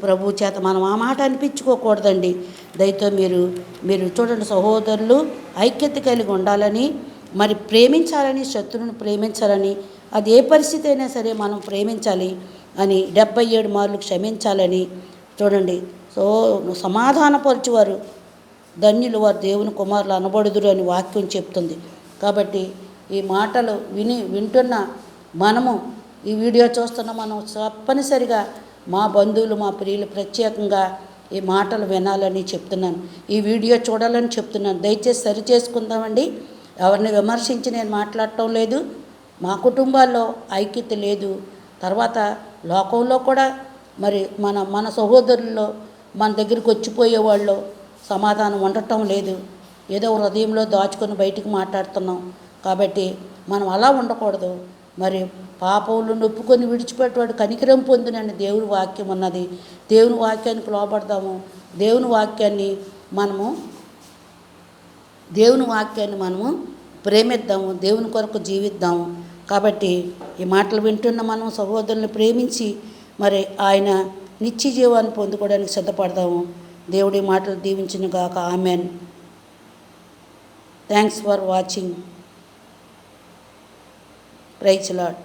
ప్రభు చేత మనం ఆ మాట అనిపించుకోకూడదండి. దయతో మీరు చూడండి సహోదరులు ఐక్యత కలిగి ఉండాలని, మరి ప్రేమించాలని, శత్రువుని ప్రేమించాలని, అది ఏ పరిస్థితి అయినా సరే మనం ప్రేమించాలి అని, 77 మార్లు క్షమించాలని చూడండి. సమాధానపరచువారు ధన్యులు, వారు దేవుని కుమారులు అనబడుదురు అని వాక్యం చెప్తుంది. కాబట్టి ఈ మాటలు వింటున్న మనము, ఈ వీడియో చూస్తున్న మనం తప్పనిసరిగా మా బంధువులు, మా ప్రియులు ప్రత్యేకంగా ఈ మాటలు వినాలని చెప్తున్నాను, ఈ వీడియో చూడాలని చెప్తున్నాను. దయచేసి సరి చేసుకుందామండి. ఎవరిని విమర్శించి నేను మాట్లాడటం లేదు. మా కుటుంబాల్లో ఐక్యత లేదు. తర్వాత లోకంలో కూడా మరి మన సహోదరుల్లో మన దగ్గరికి వచ్చిపోయేవాళ్ళు సమాధానం ఉండటం లేదు. ఏదో హృదయంలో దాచుకొని బయటికి మాట్లాడుతున్నాం. కాబట్టి మనం అలా ఉండకూడదు. మరి పాపంలో నొప్పుకొని విడిచిపెట్టేవాడు కనికరం పొందునని దేవుని వాక్యం ఉన్నది. దేవుని వాక్యానికి లోపడదాము. దేవుని వాక్యాన్ని మనము ప్రేమిద్దాము. దేవుని కొరకు జీవిద్దాము. కాబట్టి ఈ మాటలు వింటున్న మనం సహోదరులను ప్రేమించి మరి ఆయన నిత్య జీవాన్ని పొందుకోవడానికి సిద్ధపడదాము. దేవుడి మాటలు దీవించును గాక. Amen. Thanks for watching. Praise lord.